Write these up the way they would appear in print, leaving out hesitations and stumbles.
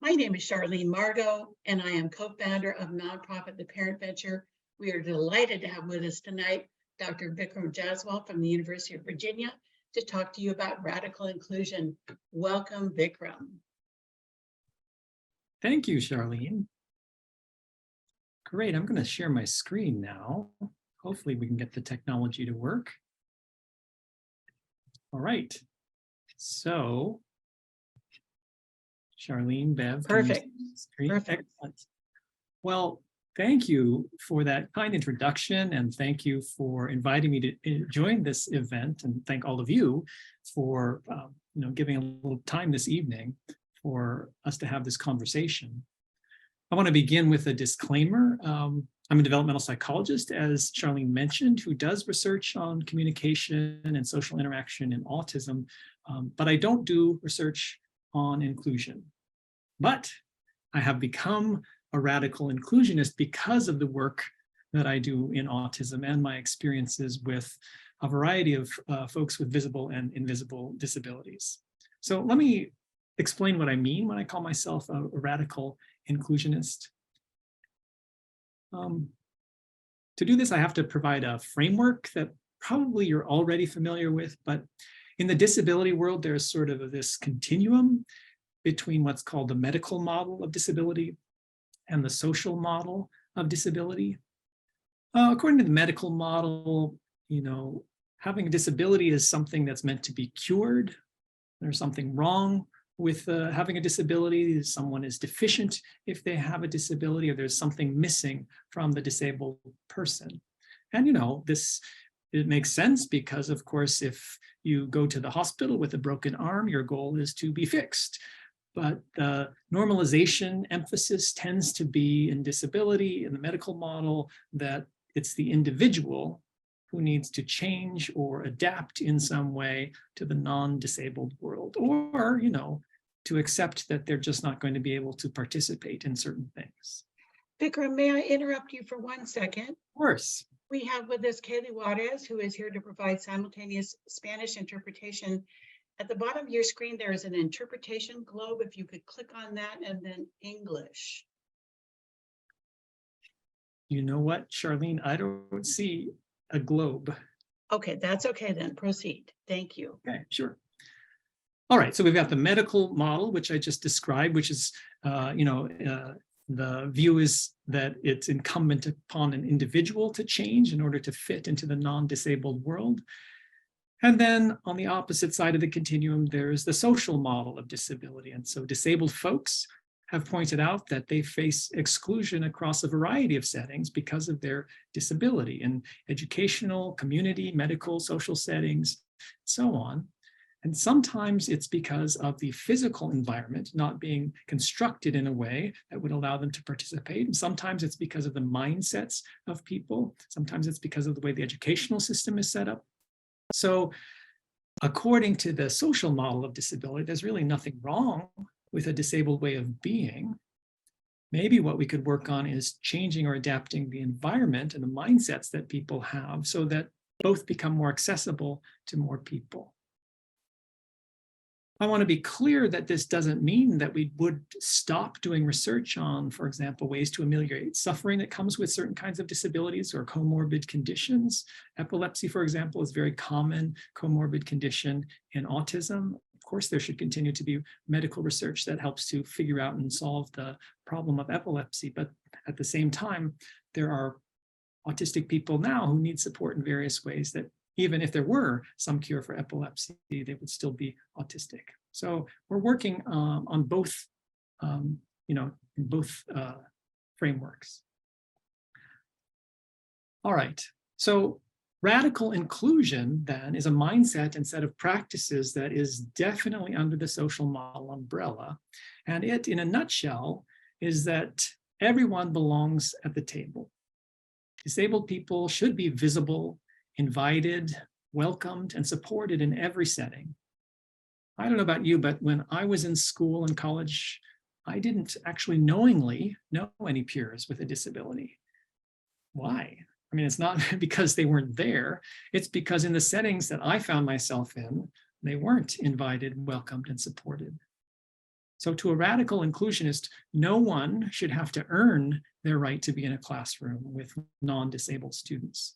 My name is Charlene Margot, and I am co-founder of nonprofit The Parent Venture. We are delighted to have with us tonight Dr. Vikram Jaswal from the University of Virginia to talk to you about radical inclusion. Welcome, Vikram. Thank you, Charlene. Great, I'm going to share my screen now. Hopefully we can get the technology to work. All right, so Charlene, Bev, Perfect. can you see the screen? Perfect. Excellent. Well, thank you for that kind introduction, and thank you for inviting me to join this event, and thank all of you for giving a little time this evening for us to have this conversation. I want to begin with a disclaimer. I'm a developmental psychologist, as Charlene mentioned, who does research on communication and social interaction in autism, but I don't do research on inclusion. But I have become a radical inclusionist because of the work that I do in autism and my experiences with a variety of folks with visible and invisible disabilities. So let me explain what I mean when I call myself a radical inclusionist. To do this, I have to provide a framework that probably you're already familiar with, but in the disability world, there's sort of this continuum between what's called the medical model of disability and the social model of disability. According to the medical model, having a disability is something that's meant to be cured. There's something wrong with having a disability. Someone is deficient if they have a disability, or there's something missing from the disabled person. And it makes sense because, of course, if you go to the hospital with a broken arm, your goal is to be fixed. But the normalization emphasis tends to be in disability, in the medical model, that it's the individual who needs to change or adapt in some way to the non-disabled world, or, to accept that they're just not going to be able to participate in certain things. Vikram, may I interrupt you for 1 second? Of course. We have with us Kaylee Juarez, who is here to provide simultaneous Spanish interpretation. At the bottom of your screen, there is an interpretation globe. If you could click on that, and then English. You know what, Charlene? I don't see a globe. Okay, that's okay then. Proceed. Thank you. Okay, sure. All right, so we've got the medical model, which I just described, which is, the view is that it's incumbent upon an individual to change in order to fit into the non-disabled world. And then on the opposite side of the continuum, there's the social model of disability. And so disabled folks have pointed out that they face exclusion across a variety of settings because of their disability in educational, community, medical, social settings, so on. And sometimes it's because of the physical environment not being constructed in a way that would allow them to participate. And sometimes it's because of the mindsets of people. Sometimes it's because of the way the educational system is set up. So according to the social model of disability, there's really nothing wrong with a disabled way of being. Maybe what we could work on is changing or adapting the environment and the mindsets that people have so that both become more accessible to more people. I want to be clear that this doesn't mean that we would stop doing research on, for example, ways to ameliorate suffering that comes with certain kinds of disabilities or comorbid conditions. Epilepsy, for example, is a very common comorbid condition in autism. Of course, there should continue to be medical research that helps to figure out and solve the problem of epilepsy. But at the same time, there are autistic people now who need support in various ways that even if there were some cure for epilepsy, they would still be autistic. So we're working on both, in both frameworks. All right, so radical inclusion then is a mindset and set of practices that is definitely under the social model umbrella. And it, in a nutshell, is that everyone belongs at the table. Disabled people should be visible, invited, welcomed, and supported in every setting. I don't know about you, but when I was in school and college, I didn't actually knowingly know any peers with a disability. Why? I mean, it's not because they weren't there. It's because in the settings that I found myself in, they weren't invited, welcomed, and supported. So to a radical inclusionist, no one should have to earn their right to be in a classroom with non-disabled students,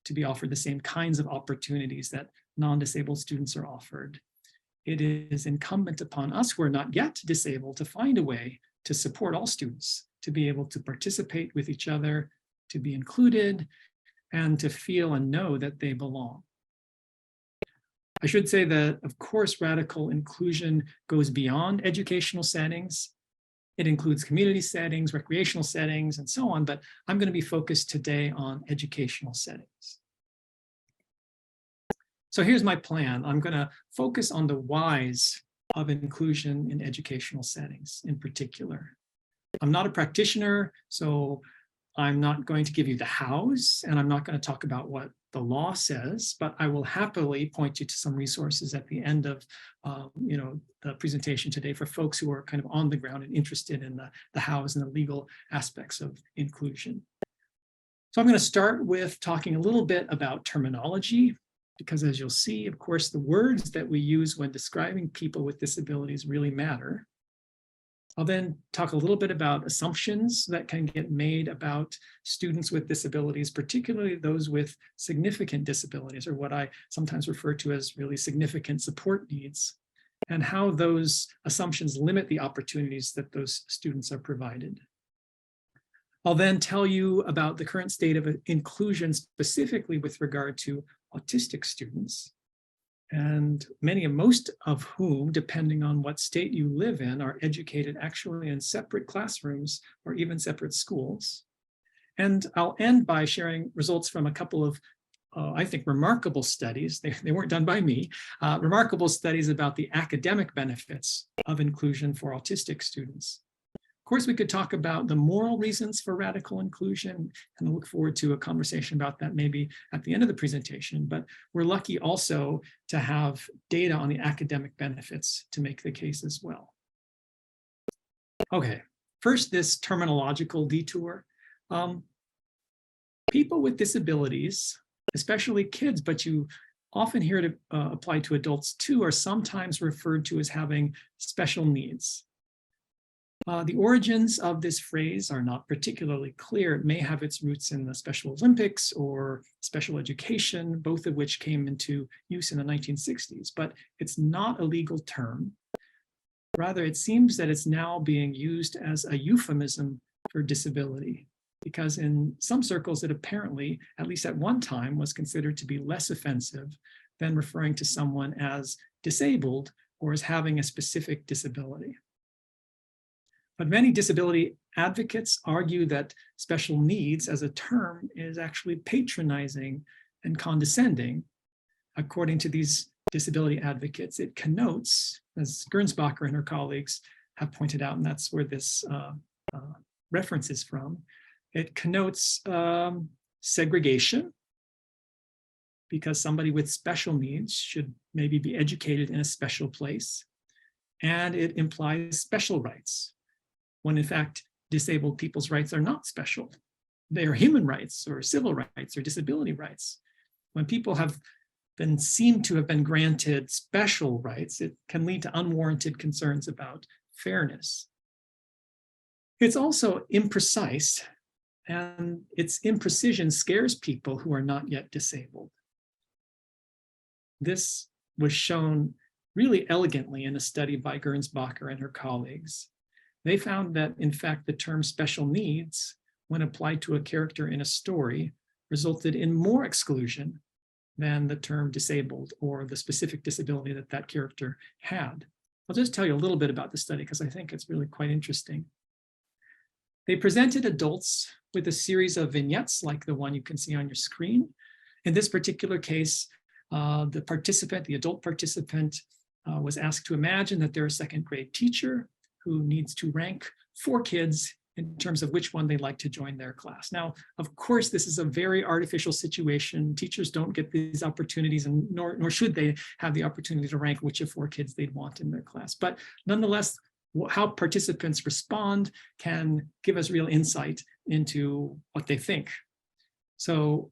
to be offered the same kinds of opportunities that non-disabled students are offered. It is incumbent upon us who are not yet disabled to find a way to support all students, to be able to participate with each other, to be included, and to feel and know that they belong. I should say that, of course, radical inclusion goes beyond educational settings. It includes community settings, recreational settings, and so on, but I'm going to be focused today on educational settings. So here's my plan. I'm going to focus on the whys of inclusion in educational settings in particular. I'm not a practitioner, so I'm not going to give you the hows, and I'm not going to talk about what the law says, but I will happily point you to some resources at the end of the presentation today for folks who are kind of on the ground and interested in the hows and the legal aspects of inclusion. So I'm going to start with talking a little bit about terminology, because as you'll see, of course, the words that we use when describing people with disabilities really matter. I'll then talk a little bit about assumptions that can get made about students with disabilities, particularly those with significant disabilities, or what I sometimes refer to as really significant support needs, and how those assumptions limit the opportunities that those students are provided. I'll then tell you about the current state of inclusion, specifically with regard to autistic students, and most of whom, depending on what state you live in, are educated actually in separate classrooms or even separate schools. And I'll end by sharing results from a couple of, I think, remarkable studies. They weren't done by me, remarkable studies about the academic benefits of inclusion for autistic students. Of course, we could talk about the moral reasons for radical inclusion, and I look forward to a conversation about that maybe at the end of the presentation, but we're lucky also to have data on the academic benefits to make the case as well. Okay, first, this terminological detour. People with disabilities, especially kids, but you often hear it apply to adults too, are sometimes referred to as having special needs. The origins of this phrase are not particularly clear. It may have its roots in the Special Olympics or special education, both of which came into use in the 1960s, but it's not a legal term. Rather, it seems that it's now being used as a euphemism for disability, because in some circles it apparently, at least at one time, was considered to be less offensive than referring to someone as disabled or as having a specific disability. But many disability advocates argue that special needs as a term is actually patronizing and condescending. According to these disability advocates, it connotes, as Gernsbacher and her colleagues have pointed out, and that's where this reference is from, it connotes segregation, because somebody with special needs should maybe be educated in a special place, and it implies special rights, when in fact, disabled people's rights are not special. They are human rights or civil rights or disability rights. When people have been seen to have been granted special rights, it can lead to unwarranted concerns about fairness. It's also imprecise, and its imprecision scares people who are not yet disabled. This was shown really elegantly in a study by Gernsbacher and her colleagues. They found that, in fact, the term special needs, when applied to a character in a story, resulted in more exclusion than the term disabled or the specific disability that that character had. I'll just tell you a little bit about the study because I think it's really quite interesting. They presented adults with a series of vignettes like the one you can see on your screen. In this particular case, the adult participant was asked to imagine that they're a second grade teacher who needs to rank 4 kids in terms of which one they'd like to join their class. Now, of course, this is a very artificial situation. Teachers don't get these opportunities, and nor should they have the opportunity to rank which of 4 kids they'd want in their class. But nonetheless, how participants respond can give us real insight into what they think. So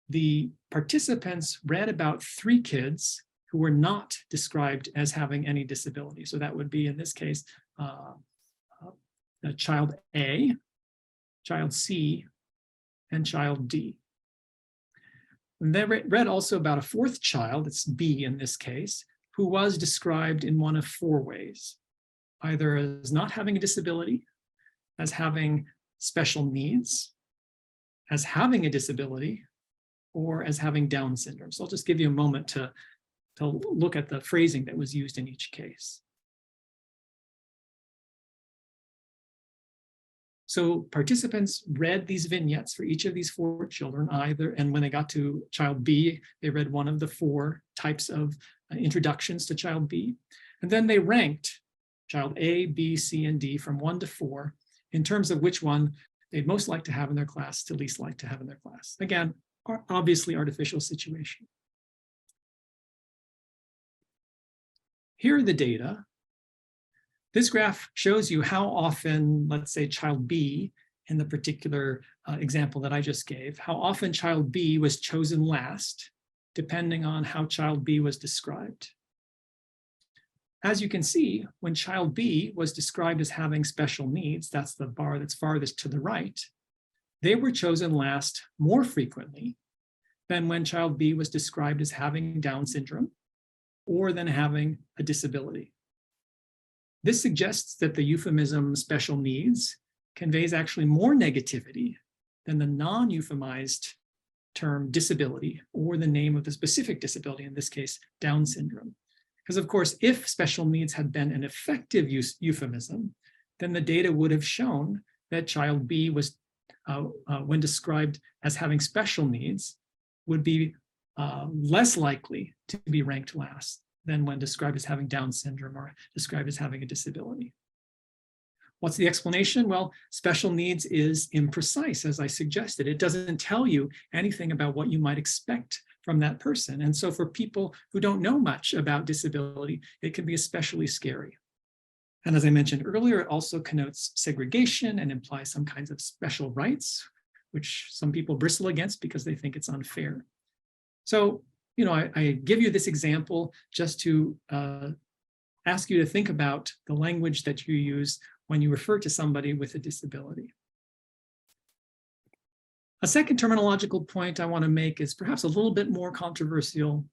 the participants read about 3 kids who were not described as having any disability. So that would be, in this case, child A, child C, and child D. And they read also about a fourth child, it's B in this case, who was described in one of four ways, either as not having a disability, as having special needs, as having a disability, or as having Down syndrome. So I'll just give you a moment to look at the phrasing that was used in each case. So participants read these vignettes for each of these four children, and when they got to child B, they read one of the four types of introductions to child B. And then they ranked child A, B, C, and D from 1 to 4 in terms of which one they'd most like to have in their class to least like to have in their class. Again, obviously artificial situation. Here are the data. This graph shows you how often, let's say child B, in the particular example that I just gave, how often child B was chosen last, depending on how child B was described. As you can see, when child B was described as having special needs, that's the bar that's farthest to the right, they were chosen last more frequently than when child B was described as having Down syndrome or than having a disability. This suggests that the euphemism special needs conveys actually more negativity than the non-euphemized term disability or the name of the specific disability, in this case, Down syndrome. Because of course, if special needs had been an effective euphemism, then the data would have shown that child B was, when described as having special needs, would be less likely to be ranked last than when described as having Down syndrome or described as having a disability. What's the explanation? Well, special needs is imprecise, as I suggested. It doesn't tell you anything about what you might expect from that person. And so for people who don't know much about disability, it can be especially scary. And as I mentioned earlier, it also connotes segregation and implies some kinds of special rights, which some people bristle against because they think it's unfair. So, you know, I give you this example just to ask you to think about the language that you use when you refer to somebody with a disability. A second terminological point I want to make is perhaps a little bit more controversial.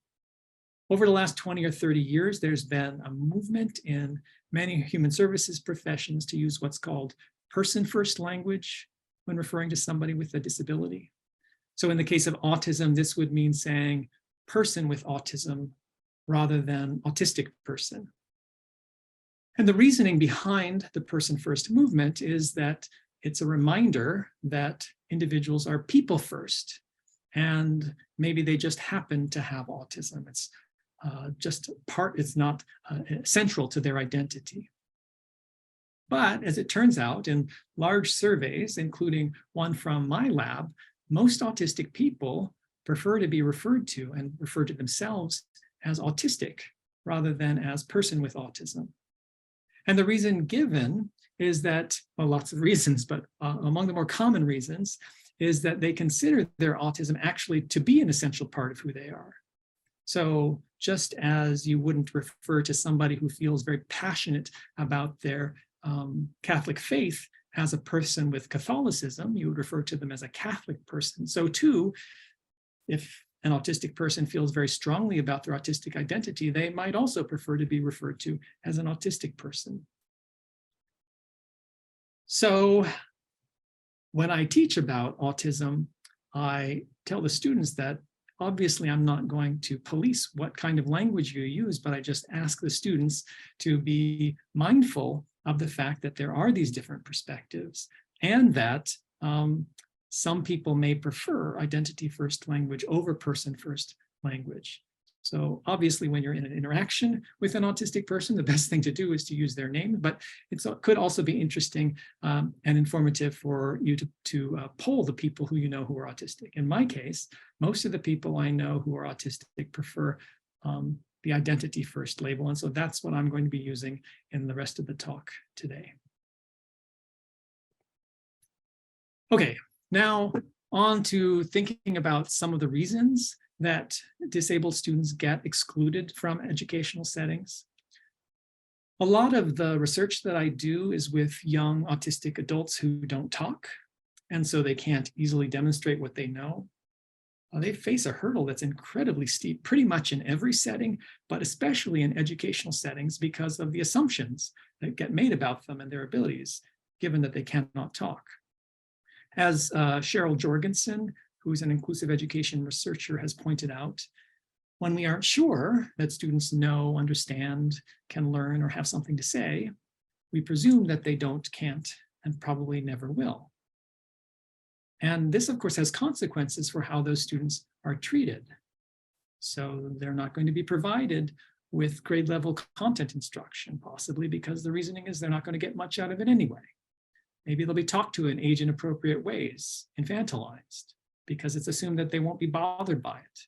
Over the last 20 or 30 years, there's been a movement in many human services professions to use what's called person-first language when referring to somebody with a disability. So in the case of autism, this would mean saying person with autism rather than autistic person. And the reasoning behind the person-first movement is that it's a reminder that individuals are people first, and maybe they just happen to have autism. It's just part, it's not central to their identity. But as it turns out, in large surveys, including one from my lab, most autistic people prefer to be referred to and refer to themselves as autistic rather than as person with autism. And the reason given is that, well, lots of reasons, but among the more common reasons is that they consider their autism actually to be an essential part of who they are. So just as you wouldn't refer to somebody who feels very passionate about their Catholic faith as a person with Catholicism, you would refer to them as a Catholic person. So too, if an autistic person feels very strongly about their autistic identity, they might also prefer to be referred to as an autistic person. So when I teach about autism, I tell the students that obviously I'm not going to police what kind of language you use, but I just ask the students to be mindful of the fact that there are these different perspectives and that some people may prefer identity-first language over person-first language. So obviously, when you're in an interaction with an autistic person, the best thing to do is to use their name, but it could also be interesting and informative for you to poll the people who you know who are autistic. In my case, most of the people I know who are autistic prefer the identity-first label, and so that's what I'm going to be using in the rest of the talk today. Okay. Now, on to thinking about some of the reasons that disabled students get excluded from educational settings. A lot of the research that I do is with young autistic adults who don't talk, and so they can't easily demonstrate what they know. They face a hurdle that's incredibly steep pretty much in every setting, but especially in educational settings because of the assumptions that get made about them and their abilities, given that they cannot talk. As Cheryl Jorgensen, who's an inclusive education researcher, has pointed out, when we aren't sure that students know, understand, can learn, or have something to say, we presume that they don't, can't, and probably never will. And this, of course, has consequences for how those students are treated. So they're not going to be provided with grade level content instruction, possibly because the reasoning is they're not going to get much out of it anyway. Maybe they'll be talked to in age inappropriate ways, infantilized, because it's assumed that they won't be bothered by it.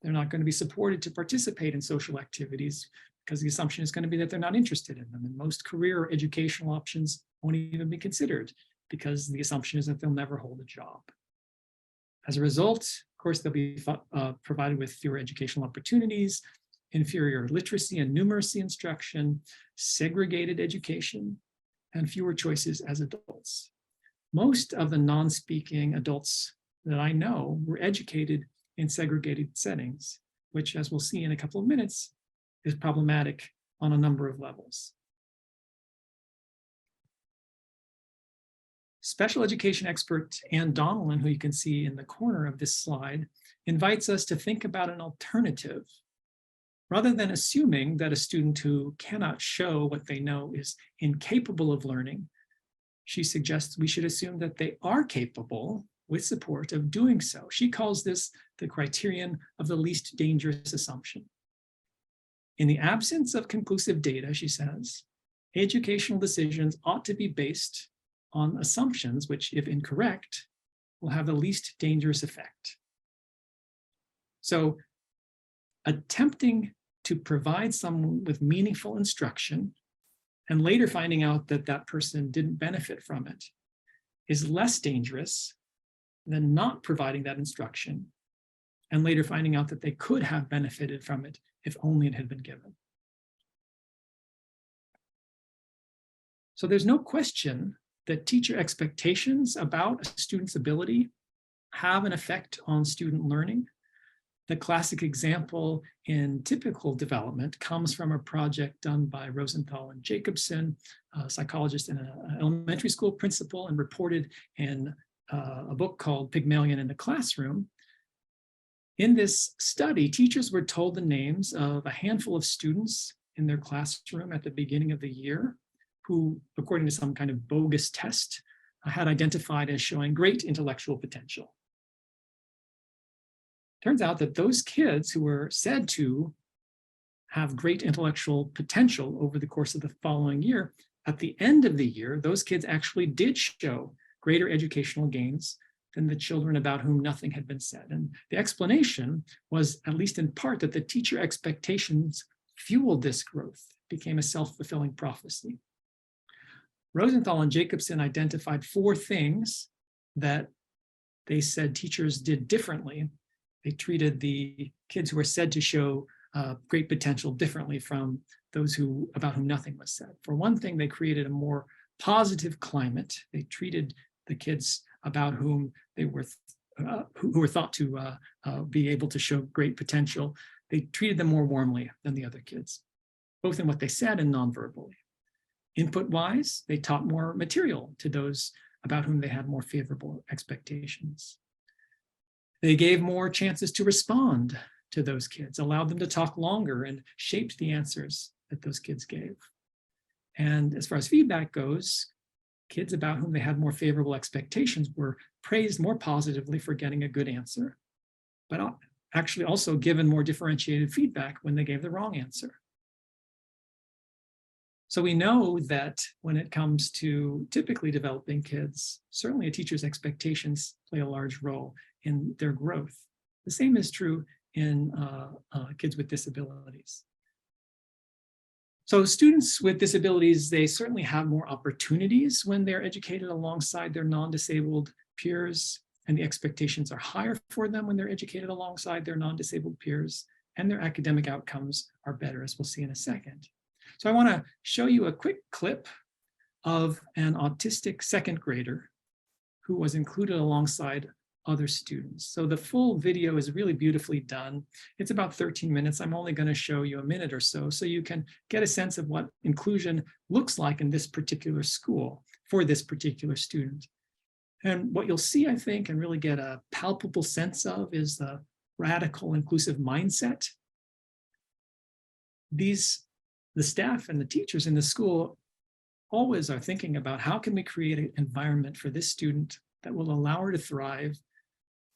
They're not going to be supported to participate in social activities because the assumption is going to be that they're not interested in them. And most career or educational options won't even be considered because the assumption is that they'll never hold a job. As a result, of course, they'll be provided with fewer educational opportunities, inferior literacy and numeracy instruction, segregated education, and fewer choices as adults. Most of the non-speaking adults that I know were educated in segregated settings, which, as we'll see in a couple of minutes, is problematic on a number of levels. Special education expert Ann Donnellan, who you can see in the corner of this slide, invites us to think about an alternative. Rather than assuming that a student who cannot show what they know is incapable of learning, she suggests we should assume that they are capable, with support, of doing so. She calls this the criterion of the least dangerous assumption. In the absence of conclusive data, she says, educational decisions ought to be based on assumptions which, if incorrect, will have the least dangerous effect. So attempting to provide someone with meaningful instruction and later finding out that that person didn't benefit from it is less dangerous than not providing that instruction and later finding out that they could have benefited from it if only it had been given. So there's no question that teacher expectations about a student's ability have an effect on student learning. The classic example in typical development comes from a project done by Rosenthal and Jacobson, a psychologist and an elementary school principal, and reported in a book called Pygmalion in the Classroom. In this study, teachers were told the names of a handful of students in their classroom at the beginning of the year who, according to some kind of bogus test, had identified as showing great intellectual potential. Turns out that those kids who were said to have great intellectual potential over the course of the following year, at the end of the year, those kids actually did show greater educational gains than the children about whom nothing had been said. And the explanation was, at least in part, that the teacher expectations fueled this growth, became a self-fulfilling prophecy. Rosenthal and Jacobson identified 4 things that they said teachers did differently. They treated the kids who were said to show great potential differently from those about whom nothing was said. For one thing, they created a more positive climate. They treated the kids about whom they were who were thought to be able to show great potential. They treated them more warmly than the other kids, both in what they said and non-verbally. Input-wise, they taught more material to those about whom they had more favorable expectations. They gave more chances to respond to those kids, allowed them to talk longer, and shaped the answers that those kids gave. And as far as feedback goes, kids about whom they had more favorable expectations were praised more positively for getting a good answer, but actually also given more differentiated feedback when they gave the wrong answer. So we know that when it comes to typically developing kids, certainly a teacher's expectations play a large role in their growth. The same is true in kids with disabilities. So students with disabilities, they certainly have more opportunities when they're educated alongside their non-disabled peers, and the expectations are higher for them when they're educated alongside their non-disabled peers, and their academic outcomes are better, as we'll see in a second. So I want to show you a quick clip of an autistic second grader who was included alongside other students. So the full video is really beautifully done. It's about 13 minutes. I'm only going to show you a minute or so you can get a sense of what inclusion looks like in this particular school for this particular student. And what you'll see, I think, and really get a palpable sense of is the radical inclusive mindset. The staff and the teachers in the school always are thinking about how can we create an environment for this student that will allow her to thrive.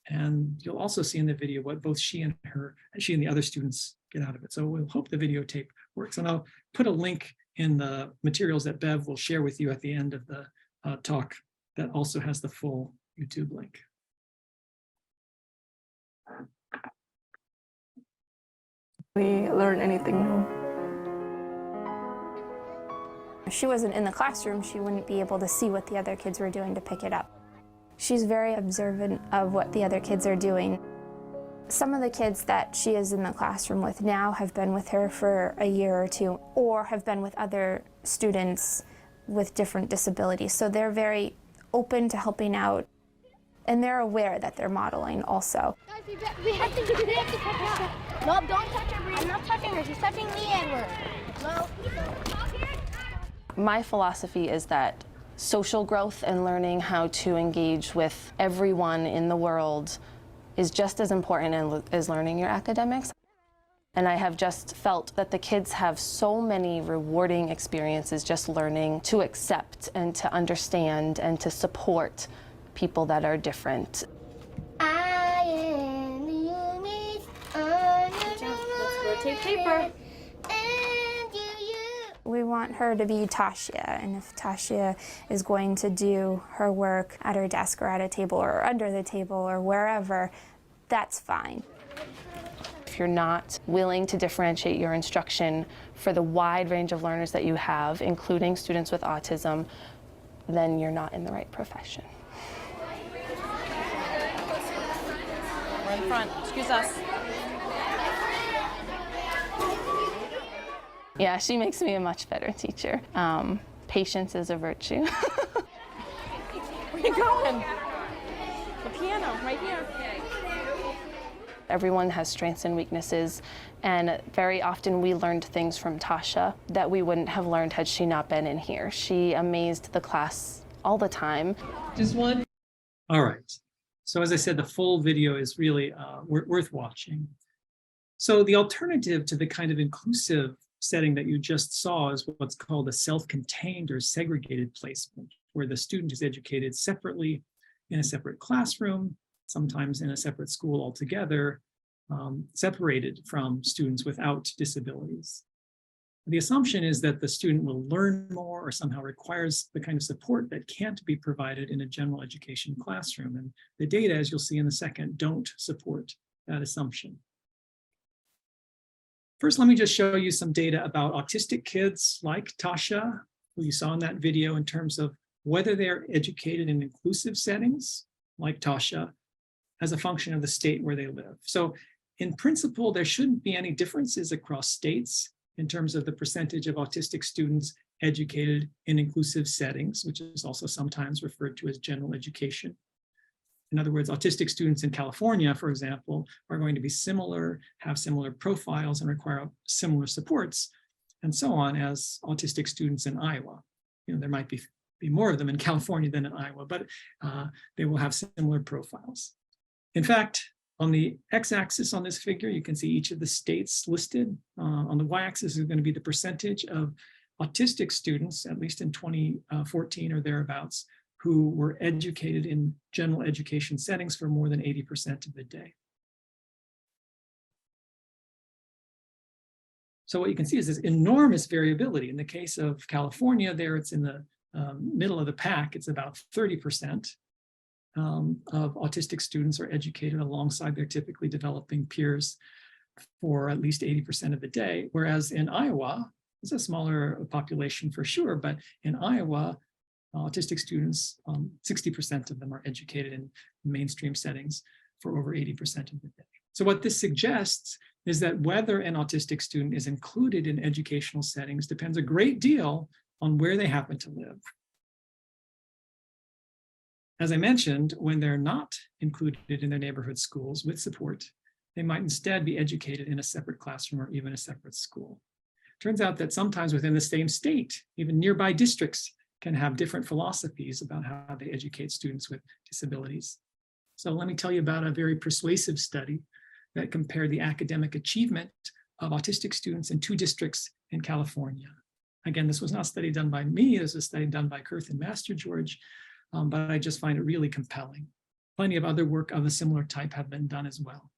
And you'll also see in the video what both she and the other students get out of it. So we'll hope the videotape works. And I'll put a link in the materials that Bev will share with you at the end of the talk that also has the full YouTube link. We learn anything new. If she wasn't in the classroom, she wouldn't be able to see what the other kids were doing to pick it up. She's very observant of what the other kids are doing. Some of the kids that she is in the classroom with now have been with her for a year or two, or have been with other students with different disabilities. So they're very open to helping out, and they're aware that they're modeling also. We have to touch her. No, don't touch her, Bree. I'm not touching her. She's touching me, Edward. No. My philosophy is that social growth and learning how to engage with everyone in the world is just as important as learning your academics. And I have just felt that the kids have so many rewarding experiences just learning to accept and to understand and to support people that are different. I am unique. Let's rotate paper. We want her to be Tasha, and if Tasha is going to do her work at her desk or at a table or under the table or wherever, that's fine. If you're not willing to differentiate your instruction for the wide range of learners that you have, including students with autism, then you're not in the right profession. We're in front. Excuse us. Yeah, she makes me a much better teacher. Patience is a virtue. Where are you going? The piano, right here. Everyone has strengths and weaknesses, and very often we learned things from Tasha that we wouldn't have learned had she not been in here. She amazed the class all the time. Just one. All right. So as I said, the full video is really worth watching. So the alternative to the kind of inclusive setting that you just saw is what's called a self-contained or segregated placement, where the student is educated separately in a separate classroom, sometimes in a separate school altogether, separated from students without disabilities. The assumption is that the student will learn more or somehow requires the kind of support that can't be provided in a general education classroom. And the data, as you'll see in a second, don't support that assumption. First, let me just show you some data about autistic kids like Tasha, who you saw in that video, in terms of whether they're educated in inclusive settings like Tasha as a function of the state where they live. So in principle, there shouldn't be any differences across states in terms of the percentage of autistic students educated in inclusive settings, which is also sometimes referred to as general education. In other words, autistic students in California, for example, are going to be similar, have similar profiles and require similar supports and so on as autistic students in Iowa. You know, there might be more of them in California than in Iowa, but they will have similar profiles. In fact, on the x-axis on this figure, you can see each of the states listed. On the y-axis is going to be the percentage of autistic students, at least in 2014 or thereabouts, who were educated in general education settings for more than 80% of the day. So what you can see is this enormous variability. In the case of California, there it's in the middle of the pack. It's about 30% of autistic students are educated alongside their typically developing peers for at least 80% of the day. Whereas in Iowa, it's a smaller population for sure, but in Iowa, autistic students, 60% of them are educated in mainstream settings for over 80% of the day. So what this suggests is that whether an autistic student is included in educational settings depends a great deal on where they happen to live. As I mentioned, when they're not included in their neighborhood schools with support, they might instead be educated in a separate classroom or even a separate school. Turns out that sometimes within the same state, even nearby districts can have different philosophies about how they educate students with disabilities. So let me tell you about a very persuasive study that compared the academic achievement of autistic students in 2 districts in California. Again, this was not a study done by me, this was a study done by Kurth and Master George, but I just find it really compelling. Plenty of other work of a similar type have been done as well.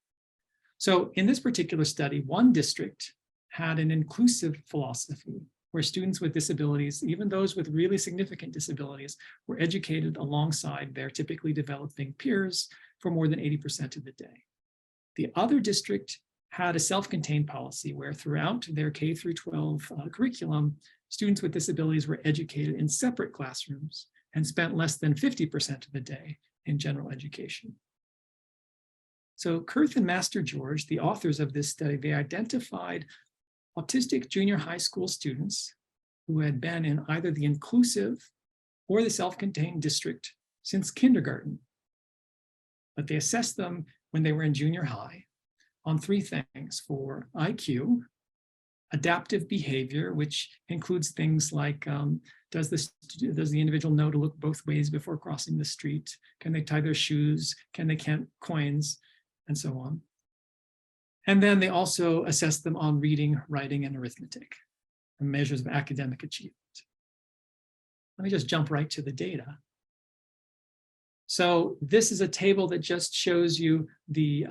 So in this particular study, 1 district had an inclusive philosophy where students with disabilities, even those with really significant disabilities, were educated alongside their typically developing peers for more than 80% of the day. The other district had a self-contained policy where throughout their K through 12 curriculum, students with disabilities were educated in separate classrooms and spent less than 50% of the day in general education. So Kurth and Master George, the authors of this study, they identified autistic junior high school students who had been in either the inclusive or the self-contained district since kindergarten. But they assessed them when they were in junior high on 3 things: for IQ, adaptive behavior, which includes things like does the individual know to look both ways before crossing the street? Can they tie their shoes? Can they count coins? And so on. And then they also assessed them on reading, writing, and arithmetic, and measures of academic achievement. Let me just jump right to the data. So this is a table that just shows you the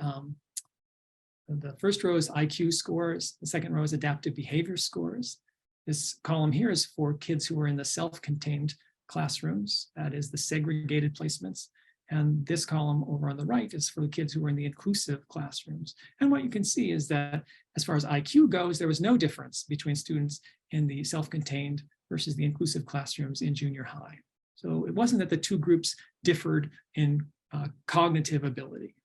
first row is IQ scores, the second row is adaptive behavior scores. This column here is for kids who are in the self-contained classrooms, that is the segregated placements. And this column over on the right is for the kids who are in the inclusive classrooms. And what you can see is that as far as IQ goes, there was no difference between students in the self-contained versus the inclusive classrooms in junior high. So it wasn't that the 2 groups differed in cognitive ability,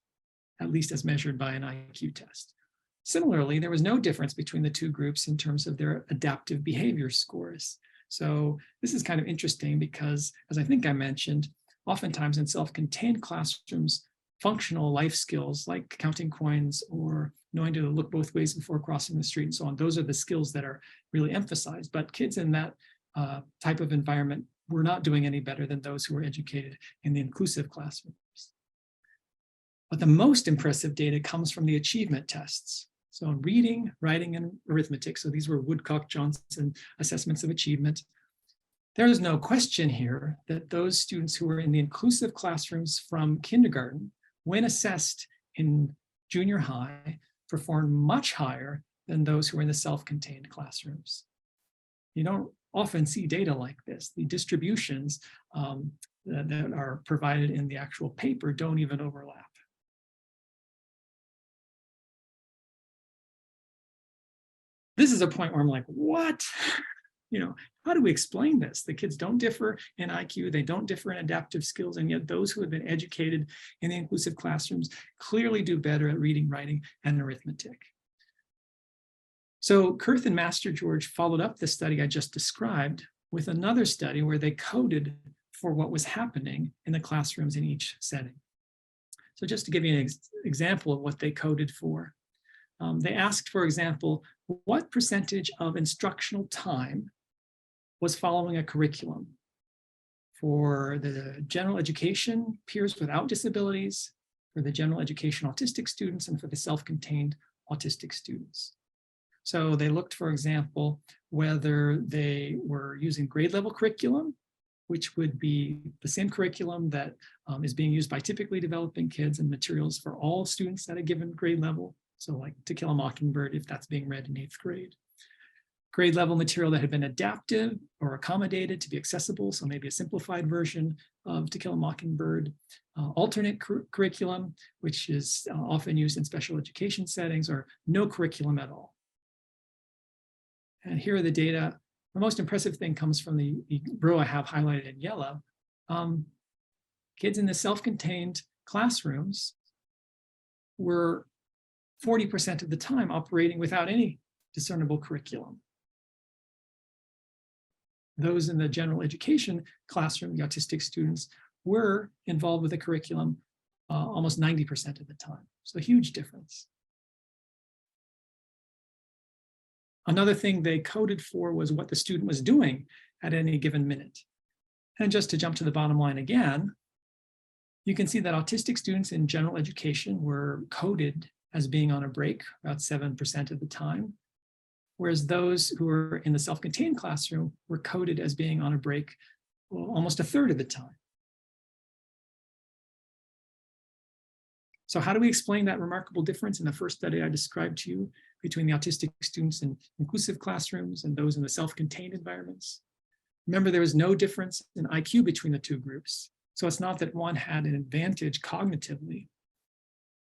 at least as measured by an IQ test. Similarly, there was no difference between the 2 groups in terms of their adaptive behavior scores. So this is kind of interesting because, as I think I mentioned, oftentimes in self-contained classrooms, functional life skills like counting coins or knowing to look both ways before crossing the street and so on, those are the skills that are really emphasized. But kids in that type of environment were not doing any better than those who were educated in the inclusive classrooms. But the most impressive data comes from the achievement tests. So in reading, writing, and arithmetic, so these were Woodcock-Johnson assessments of achievement. There is no question here that those students who were in the inclusive classrooms from kindergarten, when assessed in junior high, performed much higher than those who were in the self-contained classrooms. You don't often see data like this. The distributions that are provided in the actual paper don't even overlap. This is a point where I'm like, what? How do we explain this? The kids don't differ in IQ, they don't differ in adaptive skills, and yet those who have been educated in the inclusive classrooms clearly do better at reading, writing, and arithmetic. So Kurth and Master George followed up the study I just described with another study where they coded for what was happening in the classrooms in each setting. So just to give you an example of what they coded for, they asked, for example, what percentage of instructional time was following a curriculum for the general education peers without disabilities, for the general education autistic students, and for the self-contained autistic students. So they looked, for example, whether they were using grade level curriculum, which would be the same curriculum that is being used by typically developing kids and materials for all students at a given grade level. So like To Kill a Mockingbird, if that's being read in 8th grade. Grade level material that had been adapted or accommodated to be accessible, so maybe a simplified version of To Kill a Mockingbird. Alternate curriculum, which is often used in special education settings, or no curriculum at all. And here are the data. The most impressive thing comes from the row I have highlighted in yellow. Kids in the self-contained classrooms were 40% of the time operating without any discernible curriculum. Those in the general education classroom, the autistic students, were involved with the curriculum almost 90% of the time. So a huge difference. Another thing they coded for was what the student was doing at any given minute. And just to jump to the bottom line again, you can see that autistic students in general education were coded as being on a break about 7% of the time, whereas those who were in the self-contained classroom were coded as being on a break almost a third of the time. So how do we explain that remarkable difference in the first study I described to you between the autistic students in inclusive classrooms and those in the self-contained environments? Remember, there was no difference in IQ between the two groups. So it's not that one had an advantage cognitively.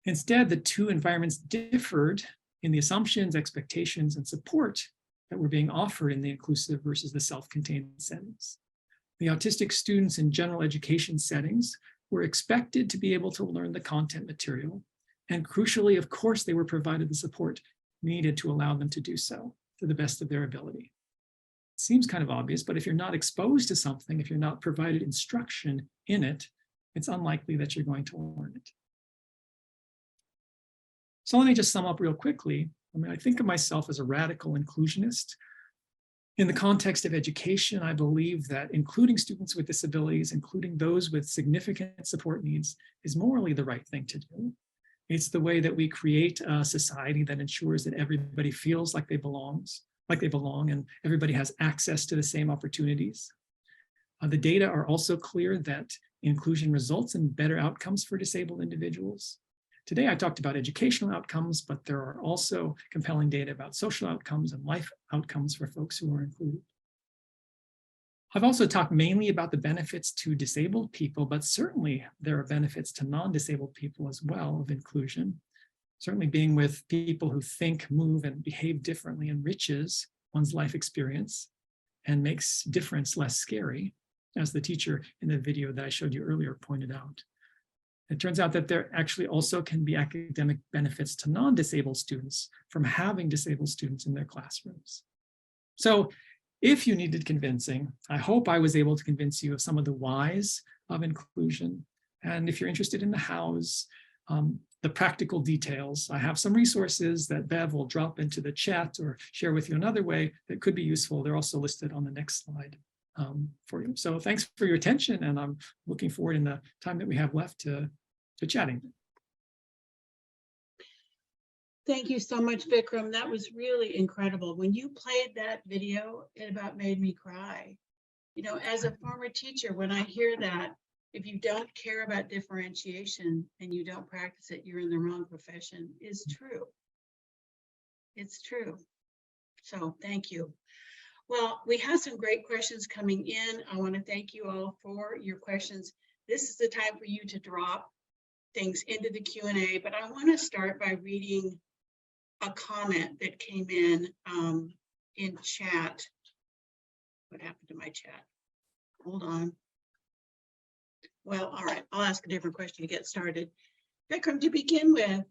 Instead, the two environments differed in the assumptions, expectations, and support that were being offered in the inclusive versus the self-contained settings. The autistic students in general education settings were expected to be able to learn the content material. And crucially, of course, they were provided the support needed to allow them to do so to the best of their ability. It seems kind of obvious, but if you're not exposed to something, if you're not provided instruction in it, it's unlikely that you're going to learn it. So let me just sum up real quickly. I think of myself as a radical inclusionist. In the context of education, I believe that including students with disabilities, including those with significant support needs, is morally the right thing to do. It's the way that we create a society that ensures that everybody feels like they belong, and everybody has access to the same opportunities. The data are also clear that inclusion results in better outcomes for disabled individuals. Today, I talked about educational outcomes, but there are also compelling data about social outcomes and life outcomes for folks who are included. I've also talked mainly about the benefits to disabled people, but certainly there are benefits to non-disabled people as well of inclusion. Certainly being with people who think, move, and behave differently enriches one's life experience and makes difference less scary, as the teacher in the video that I showed you earlier pointed out. It turns out that there actually also can be academic benefits to non-disabled students from having disabled students in their classrooms. So if you needed convincing, I hope I was able to convince you of some of the whys of inclusion. And if you're interested in the hows, the practical details, I have some resources that Bev will drop into the chat or share with you another way that could be useful. They're also listed on the next slide for you. So thanks for your attention, and I'm looking forward in the time that we have left to chatting. Thank you so much, Vikram. That was really incredible. When you played that video, it about made me cry. You know, as a former teacher, when I hear that, if you don't care about differentiation and you don't practice it, you're in the wrong profession, is true. It's true. So thank you. Well, we have some great questions coming in. I want to thank you all for your questions. This is the time for you to drop things into the Q&A, but I want to start by reading a comment that came in chat. What happened to my chat? Hold on. Well, all right, I'll ask a different question to get started. Vikram, to begin with,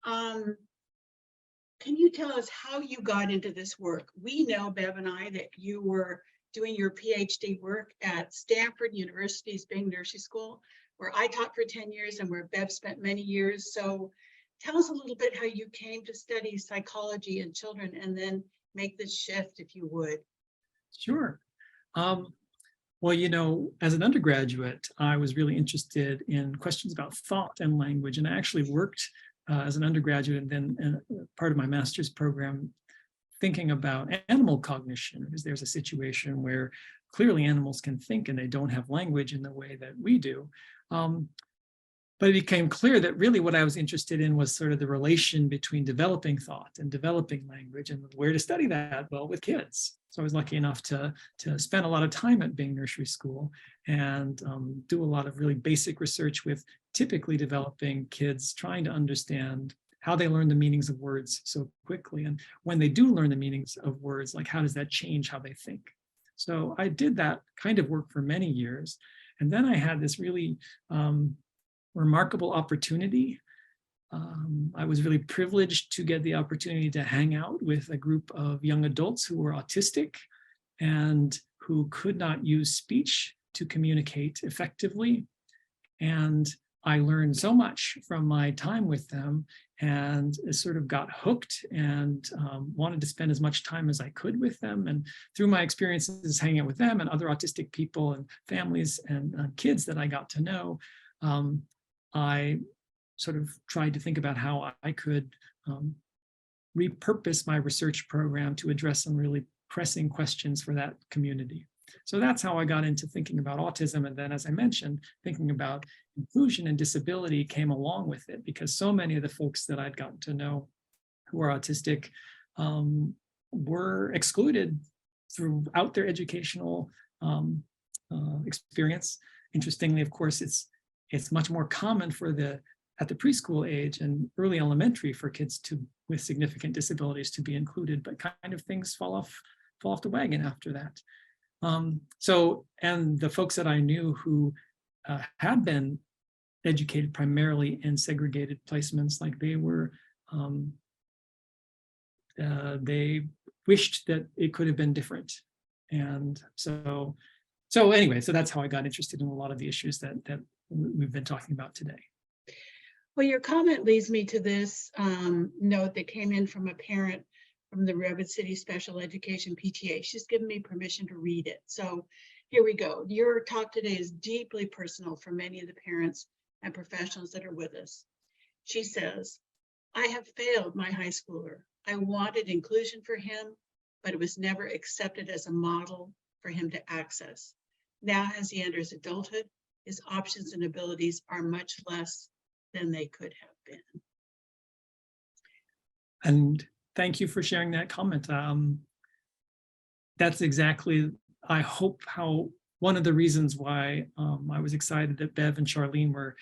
can you tell us how you got into this work? We know, Bev and I, that you were doing your PhD work at Stanford University's Bing Nursery School, where I taught for 10 years and where Bev spent many years. So tell us a little bit how you came to study psychology in children and then make this shift, if you would. Sure. Well, you know, as an undergraduate, I was really interested in questions about thought and language, and I actually worked as an undergraduate and then part of my master's program thinking about animal cognition, because there's a situation where clearly animals can think and they don't have language in the way that we do. But it became clear that really what I was interested in was sort of the relation between developing thought and developing language, and where to study that. Well, with kids. So I was lucky enough to spend a lot of time at Bing Nursery School and do a lot of really basic research with typically developing kids, trying to understand how they learn the meanings of words so quickly. And when they do learn the meanings of words, like how does that change how they think? So I did that kind of work for many years. And then I had this really remarkable opportunity I was really privileged to get the opportunity to hang out with a group of young adults who were autistic and who could not use speech to communicate effectively. And I learned so much from my time with them, and sort of got hooked and wanted to spend as much time as I could with them. And through my experiences hanging out with them and other autistic people and families and kids that I got to know, I sort of tried to think about how I could repurpose my research program to address some really pressing questions for that community. So that's how I got into thinking about autism. And then, as I mentioned, thinking about inclusion and disability came along with it, because so many of the folks that I'd gotten to know who are autistic were excluded throughout their educational experience. Interestingly, of course, it's much more common for at the preschool age and early elementary for kids with significant disabilities to be included, but kind of things fall off the wagon after that. And the folks that I knew who had been educated primarily in segregated placements, like they wished that it could have been different. And so anyway, so that's how I got interested in a lot of the issues that we've been talking about today. Well, your comment leads me to this note that came in from a parent from the Redwood City Special Education PTA. She's given me permission to read it. So here we go. Your talk today is deeply personal for many of the parents and professionals that are with us. She says, I have failed my high schooler. I wanted inclusion for him, but it was never accepted as a model for him to access. Now, as he enters adulthood, his options and abilities are much less than they could have been. And thank you for sharing that comment. That's exactly, I hope, how one of the reasons why I was excited that Bev and Charlene were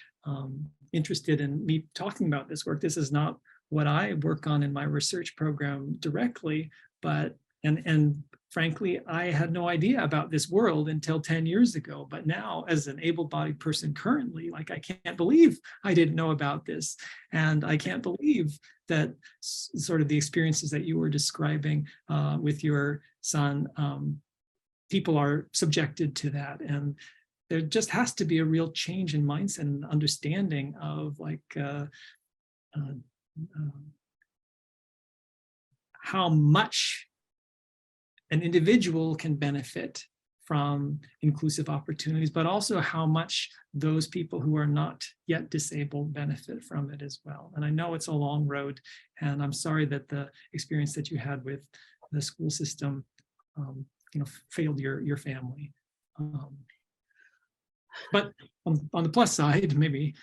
interested in me talking about this work. This is not what I work on in my research program directly, but and frankly, I had no idea about this world until 10 years ago. But now, as an able-bodied person currently, like, I can't believe I didn't know about this. And I can't believe that sort of the experiences that you were describing with your son, people are subjected to that. And there just has to be a real change in mindset and understanding of how much an individual can benefit from inclusive opportunities, but also how much those people who are not yet disabled benefit from it as well. And I know it's a long road, and I'm sorry that the experience that you had with the school system, failed your family. But on the plus side, maybe,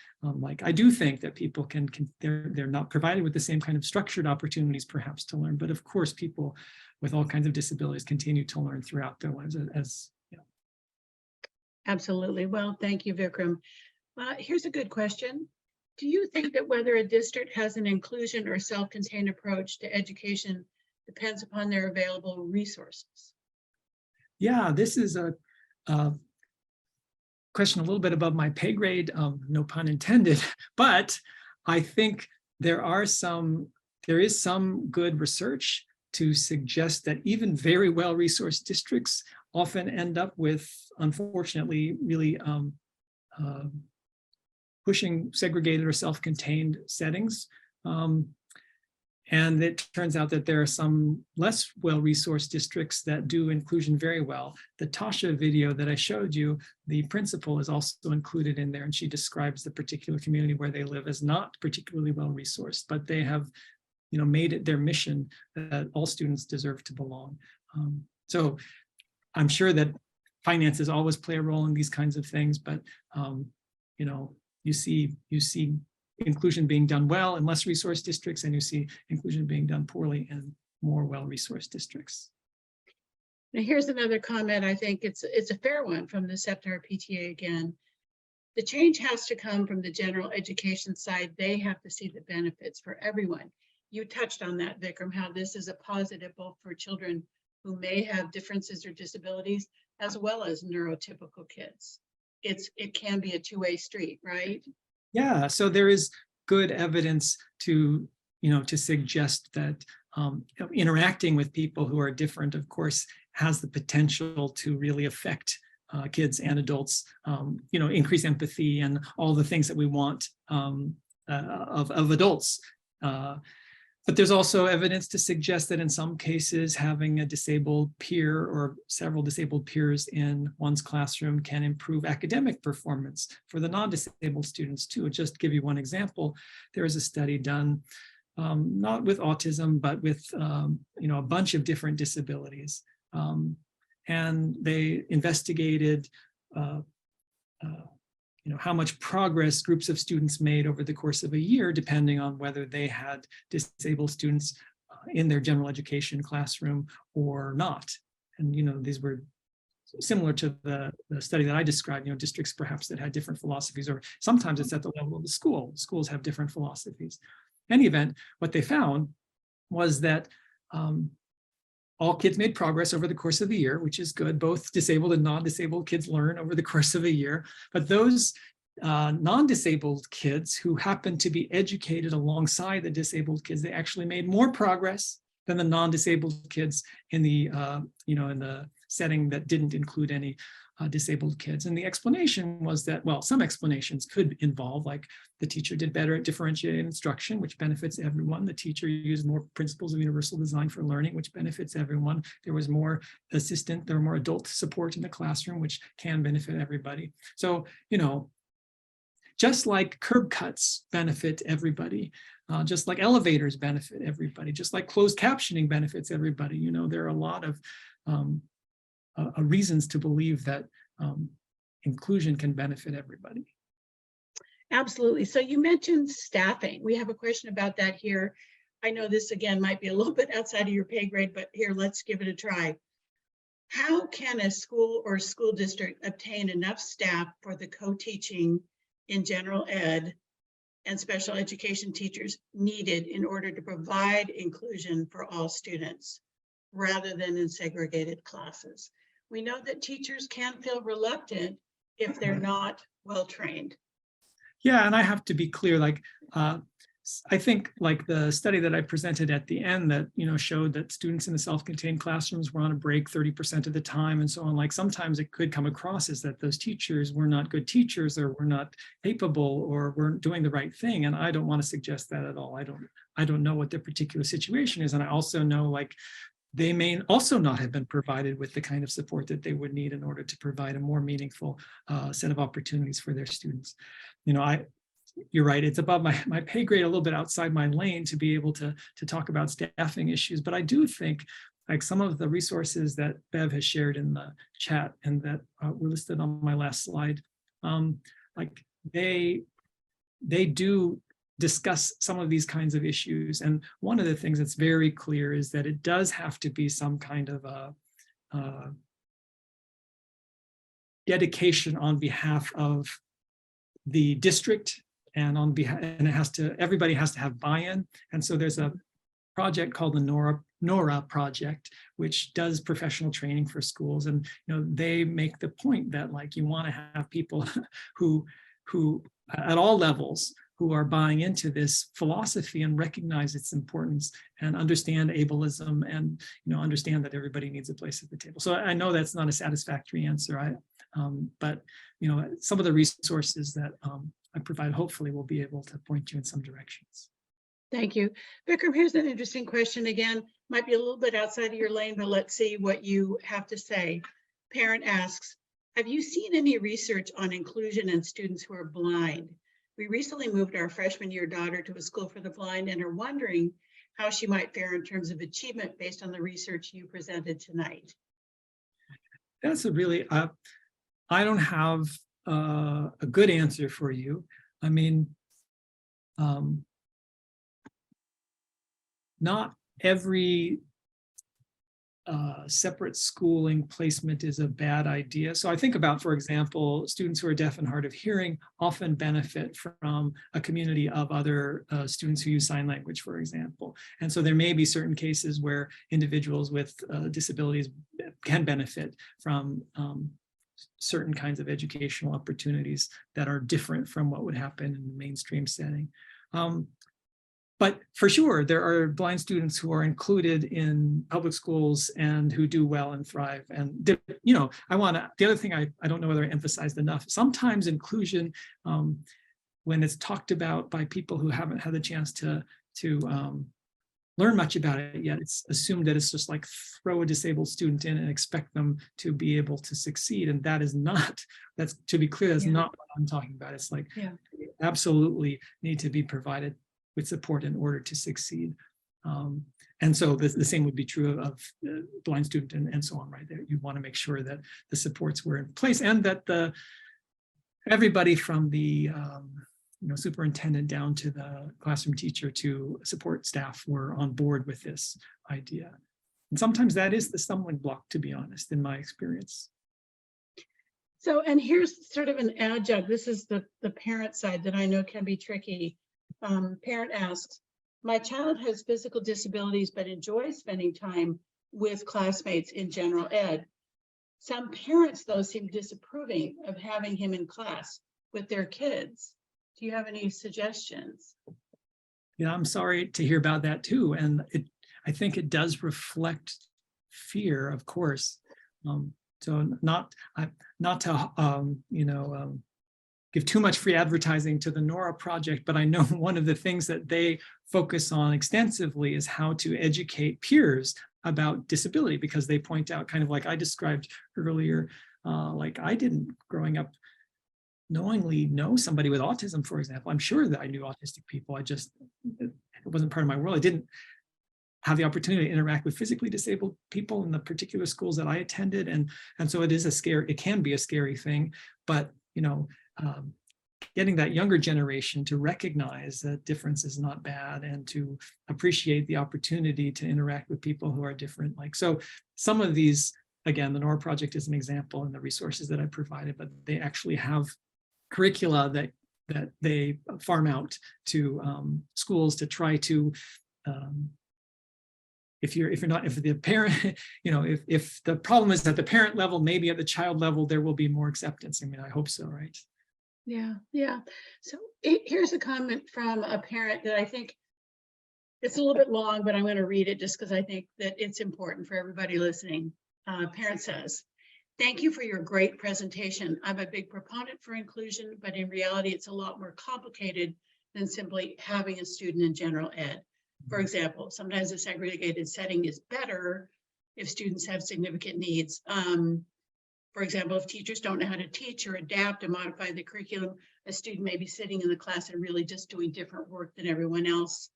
I do think that people they're not provided with the same kind of structured opportunities perhaps to learn, but of course people with all kinds of disabilities continue to learn throughout their lives as. Absolutely. Well, thank you, Vikram. Here's a good question. Do you think that whether a district has an inclusion or self-contained approach to education depends upon their available resources? Yeah, this is a question a little bit above my pay grade, no pun intended, but I think there is some good research to suggest that even very well-resourced districts often end up with, unfortunately, really pushing segregated or self-contained settings. And it turns out that there are some less well-resourced districts that do inclusion very well. The Tasha video that I showed you, the principal is also included in there, and she describes the particular community where they live as not particularly well-resourced, but they have made it their mission that all students deserve to belong. So I'm sure that finances always play a role in these kinds of things, but you see inclusion being done well in less resourced districts, and you see inclusion being done poorly in more well-resourced districts. Now here's another comment. I think it's a fair one from the September PTA again. The change has to come from the general education side. They have to see the benefits for everyone. You touched on that, Vikram, how this is a positive both for children who may have differences or disabilities, as well as neurotypical kids. It can be a two-way street, right? Yeah, so there is good evidence to, to suggest that interacting with people who are different, of course, has the potential to really affect kids and adults, increase empathy and all the things that we want of adults. But there's also evidence to suggest that in some cases, having a disabled peer or several disabled peers in one's classroom can improve academic performance for the non-disabled students too. Just to give you one example, there was a study done not with autism, but with a bunch of different disabilities. And they investigated how much progress groups of students made over the course of a year, depending on whether they had disabled students in their general education classroom or not. And these were similar to the study that I described, districts perhaps that had different philosophies, or sometimes it's at the level of the school. Schools have different philosophies. In any event, what they found was that all kids made progress over the course of the year, which is good. Both disabled and non-disabled kids learn over the course of a year. But those non-disabled kids who happened to be educated alongside the disabled kids, they actually made more progress than the non-disabled kids in the in the setting that didn't include any disabled kids. And the explanation was that, well, some explanations could involve, like, the teacher did better at differentiated instruction, which benefits everyone. The teacher used more principles of universal design for learning, which benefits everyone. There was more there were more adult support in the classroom, which can benefit everybody. So, just like curb cuts benefit everybody, just like elevators benefit everybody, just like closed captioning benefits everybody, there are a lot of reasons to believe that inclusion can benefit everybody. Absolutely. So you mentioned staffing. We have a question about that here. I know this again might be a little bit outside of your pay grade, but here, let's give it a try. How can a school or school district obtain enough staff for the co-teaching in general ed and special education teachers needed in order to provide inclusion for all students rather than in segregated classes? We know that teachers can feel reluctant if they're not well trained. Yeah, and I have to be clear, I think like the study that I presented at the end that, showed that students in the self-contained classrooms were on a break 30% of the time and so on. Like, sometimes it could come across as that those teachers were not good teachers or were not capable or weren't doing the right thing. And I don't want to suggest that at all. I don't know what their particular situation is. And I also know, like, they may also not have been provided with the kind of support that they would need in order to provide a more meaningful set of opportunities for their students. You're right, it's above my pay grade, a little bit outside my lane to be able to talk about staffing issues, but I do think, like, some of the resources that Bev has shared in the chat and that were listed on my last slide, like they do discuss some of these kinds of issues. And one of the things that's very clear is that it does have to be some kind of a dedication on behalf of the district and on behalf, and everybody has to have buy-in. And so there's a project called the NORA project, which does professional training for schools. And they make the point that, like, you want to have people who at all levels who are buying into this philosophy and recognize its importance and understand ableism and understand that everybody needs a place at the table. So I know that's not a satisfactory answer, but some of the resources that I provide hopefully will be able to point you in some directions. Thank you. Vikram, here's an interesting question again. Might be a little bit outside of your lane, but let's see what you have to say. Parent asks, have you seen any research on inclusion in students who are blind? We recently moved our freshman year daughter to a school for the blind and are wondering how she might fare in terms of achievement based on the research you presented tonight. That's a really, I don't have a good answer for you. I mean, not every separate schooling placement is a bad idea. So I think about, for example, students who are deaf and hard of hearing often benefit from a community of other students who use sign language, for example. And so there may be certain cases where individuals with disabilities can benefit from certain kinds of educational opportunities that are different from what would happen in the mainstream setting. But for sure, there are blind students who are included in public schools and who do well and thrive. And, you know, the other thing I don't know whether I emphasized enough, sometimes inclusion, when it's talked about by people who haven't had the chance to learn much about it yet, it's assumed that it's just like throw a disabled student in and expect them to be able to succeed. And that is not, that's, to be clear, that's not what I'm talking about. It's like, absolutely need to be provided with support in order to succeed. And so the same would be true of blind student and so on, right there. You want to make sure that the supports were in place and that everybody from the superintendent down to the classroom teacher to support staff were on board with this idea. And sometimes that is the stumbling block, to be honest, in my experience. So, and here's sort of an adjunct. This is the parent side that I know can be tricky. Parent asks, my child has physical disabilities, but enjoys spending time with classmates in general ed. Some parents, though, seem disapproving of having him in class with their kids. Do you have any suggestions? Yeah, I'm sorry to hear about that too. And I think it does reflect fear, of course. So not to give too much free advertising to the NORA project, but I know one of the things that they focus on extensively is how to educate peers about disability, because they point out, kind of like I described earlier, like I didn't growing up knowingly know somebody with autism, for example. I'm sure that I knew autistic people. It wasn't part of my world. I didn't have the opportunity to interact with physically disabled people in the particular schools that I attended. And so it can be a scary thing, but getting that younger generation to recognize that difference is not bad and to appreciate the opportunity to interact with people who are different. Like, so some of these, again, the NORA project is an example in the resources that I provided, but they actually have curricula that they farm out to schools to try to, if the parent, if the problem is at the parent level, maybe at the child level, there will be more acceptance. I mean, I hope so, right? Yeah. So here's a comment from a parent that I think it's a little bit long, but I'm going to read it just because I think that it's important for everybody listening. Parent says, thank you for your great presentation. I'm a big proponent for inclusion, but in reality, it's a lot more complicated than simply having a student in general ed. For example, sometimes a segregated setting is better if students have significant needs. For example, if teachers don't know how to teach or adapt and modify the curriculum, a student may be sitting in the class and really just doing different work than everyone else.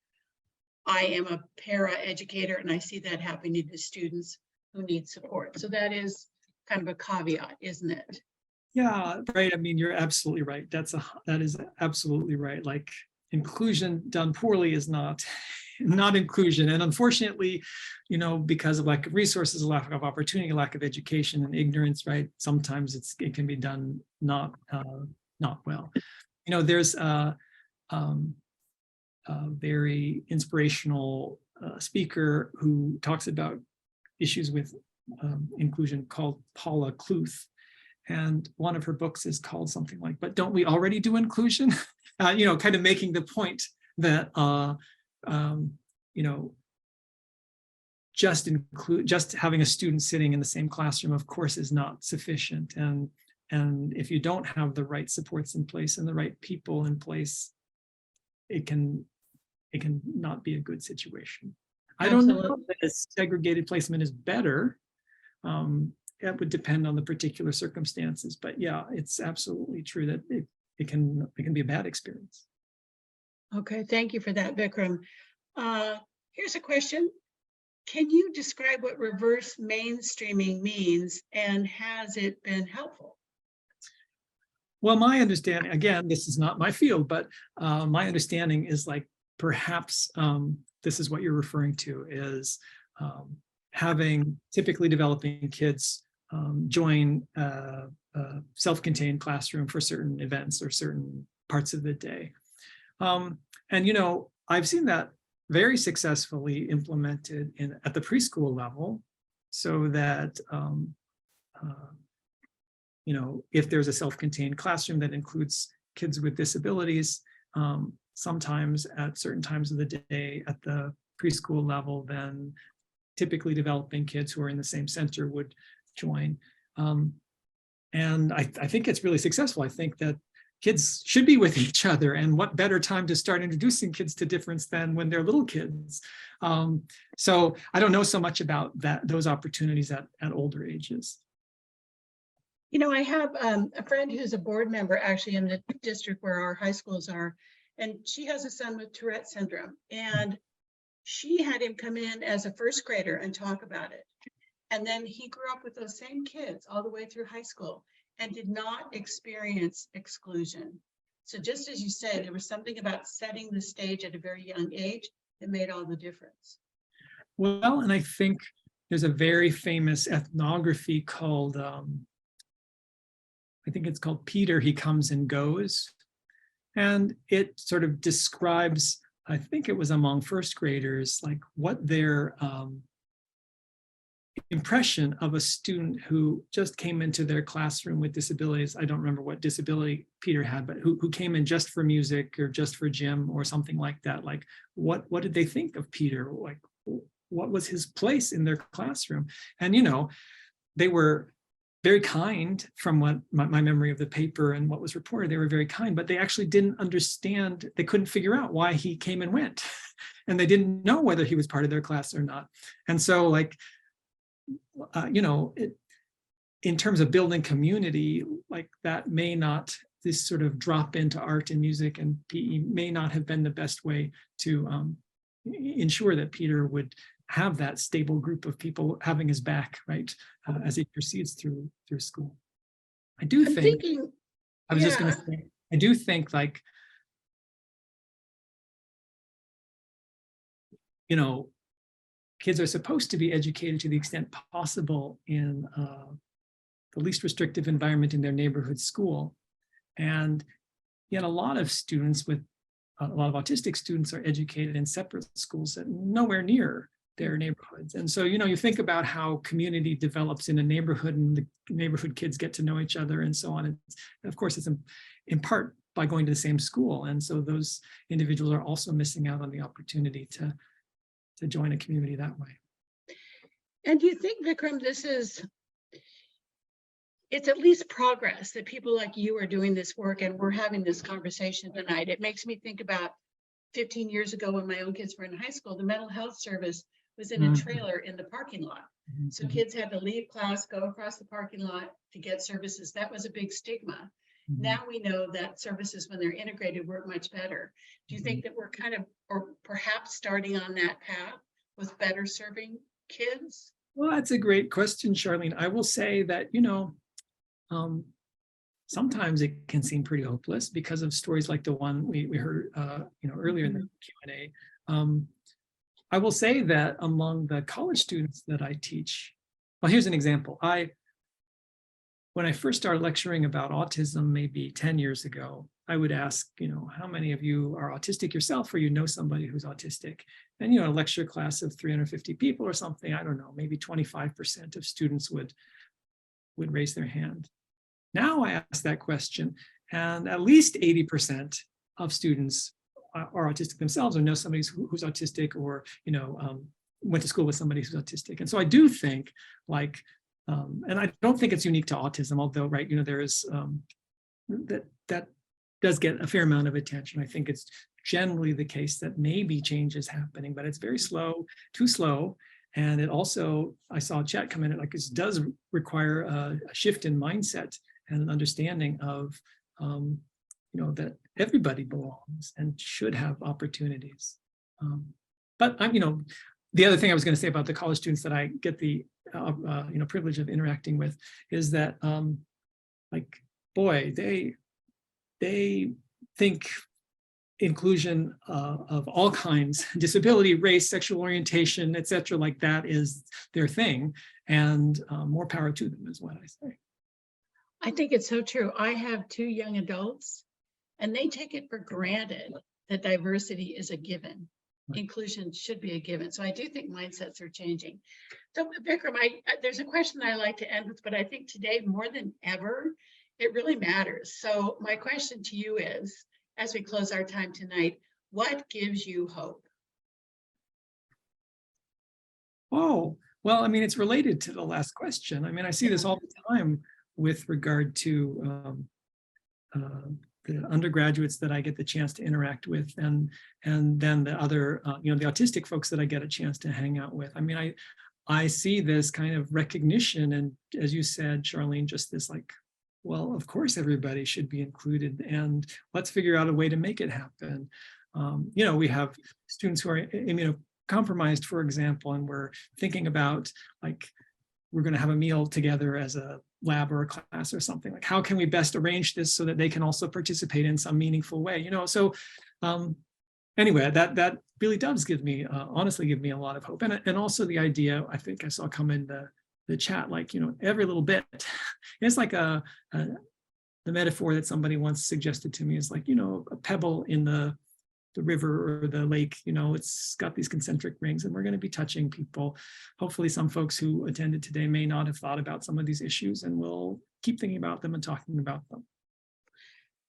I am a para-educator and I see that happening to students who need support. So that is kind of a caveat, isn't it? Yeah, right. I mean, you're absolutely right. That is absolutely right. Like, inclusion done poorly is not inclusion. And unfortunately, because of lack of resources, lack of opportunity, lack of education and ignorance, right? Sometimes it can be done not well. There's a very inspirational speaker who talks about issues with inclusion called Paula Kluth. And one of her books is called something like, but don't we already do inclusion? Kind of making the point that, just having a student sitting in the same classroom, of course, is not sufficient. And if you don't have the right supports in place and the right people in place, it can not be a good situation. I don't know that a segregated placement is better. That would depend on the particular circumstances, but yeah, it's absolutely true that it can be a bad experience. Okay, thank you for that, Vikram. Here's a question. Can you describe what reverse mainstreaming means, and has it been helpful? Well, my understanding, again, this is not my field, but my understanding is like perhaps this is what you're referring to, is having typically developing kids join a self-contained classroom for certain events or certain parts of the day. And I've seen that very successfully implemented at the preschool level, so that if there's a self-contained classroom that includes kids with disabilities, sometimes at certain times of the day at the preschool level than typically developing kids who are in the same center would join. And I think it's really successful. I think that kids should be with each other, and what better time to start introducing kids to difference than when they're little kids. So I don't know so much about those opportunities at older ages. You know, I have a friend who's a board member actually in the district where our high schools are, and she has a son with Tourette syndrome, and she had him come in as a first grader and talk about it. And then he grew up with those same kids all the way through high school and did not experience exclusion. So just as you say, there was something about setting the stage at a very young age that made all the difference. Well, and I think there's a very famous ethnography called, I think it's called Peter, He Comes and Goes. And it sort of describes, I think it was among first graders, like what their impression of a student who just came into their classroom with disabilities. I don't remember what disability Peter had, but who came in just for music or just for gym or something like that. Like, what did they think of Peter? Like, what was his place in their classroom? And, you know, they were very kind from what my memory of the paper and what was reported. They were very kind, but they actually didn't understand. They couldn't figure out why he came and went. And they didn't know whether he was part of their class or not. And so, like, you know, in terms of building community, like that may not, this sort of drop into art and music and PE may not have been the best way to ensure that Peter would have that stable group of people having his back, right, as he proceeds through school. I do think, I was just going to say, I do think, like, you know, kids are supposed to be educated to the extent possible in the least restrictive environment in their neighborhood school. And yet a lot of students with, a lot of autistic students are educated in separate schools that nowhere near their neighborhoods. And so, you know, you think about how community develops in a neighborhood and the neighborhood kids get to know each other and so on. And of course, it's in part by going to the same school. And so those individuals are also missing out on the opportunity to join a community that way. And do you think, Vikram, it's at least progress that people like you are doing this work and we're having this conversation tonight? It makes me think about 15 years ago when my own kids were in high school, the mental health service was in a trailer in the parking lot. So kids had to leave class, go across the parking lot to get services. That was a big stigma. Now we know that services, when they're integrated, work much better. Do you think that we're kind of, or perhaps starting on that path with better serving kids? Well, that's a great question, Charlene. I will say that, you know, sometimes it can seem pretty hopeless because of stories like the one we heard, you know, earlier in the Q&A. I will say that among the college students that I teach, well, here's an example. When I first started lecturing about autism, maybe 10 years ago, I would ask, you know, how many of you are autistic yourself or you know somebody who's autistic? And, you know, a lecture class of 350 people or something, I don't know, maybe 25% of students would raise their hand. Now I ask that question and at least 80% of students are autistic themselves or know somebody who's autistic or, you know, went to school with somebody who's autistic. And so I do think, like, and I don't think it's unique to autism, although, right, you know, there is, that does get a fair amount of attention. I think it's generally the case that maybe change is happening, but it's very slow, too slow. And it also, I saw a chat come in, like, this does require a shift in mindset and an understanding of, you know, that everybody belongs and should have opportunities. But I'm, you know, the other thing I was going to say about the college students that I get the you know, privilege of interacting with is that, like, boy, they think inclusion of all kinds, disability, race, sexual orientation, etc., like that is their thing, and more power to them is what I say. I think it's so true. I have 2 young adults and they take it for granted that diversity is a given. Right. Inclusion should be a given. So I do think mindsets are changing. So Vikram, there's a question I like to end with, but I think today more than ever, it really matters. So my question to you is, as we close our time tonight, what gives you hope? Oh, well, I mean, it's related to the last question. I mean, I see this all the time with regard to the undergraduates that I get the chance to interact with, and then the other, the autistic folks that I get a chance to hang out with. I mean, I see this kind of recognition, and as you said, Charlene, just this like, well, of course everybody should be included, and let's figure out a way to make it happen. We have students who are immunocompromised, for example, and we're thinking about like, we're going to have a meal together as a lab or a class or something. Like, how can we best arrange this so that they can also participate in some meaningful way? So anyway, that really does honestly give me a lot of hope. And also the idea, I think I saw come in the chat, like, every little bit. It's like the metaphor that somebody once suggested to me is like, a pebble in the river or the lake, it's got these concentric rings, and we're going to be touching people. Hopefully some folks who attended today may not have thought about some of these issues, and we'll keep thinking about them and talking about them.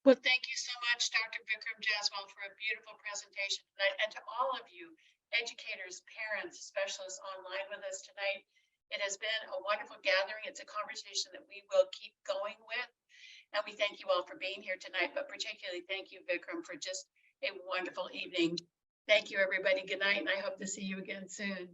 Well, thank you so much, Dr. Vikram Jaswal, for a beautiful presentation tonight. And to all of you, educators, parents, specialists online with us tonight, it has been a wonderful gathering. It's a conversation that we will keep going with. And we thank you all for being here tonight, but particularly thank you, Vikram, for just a wonderful evening. Thank you, everybody. Good night, and I hope to see you again soon.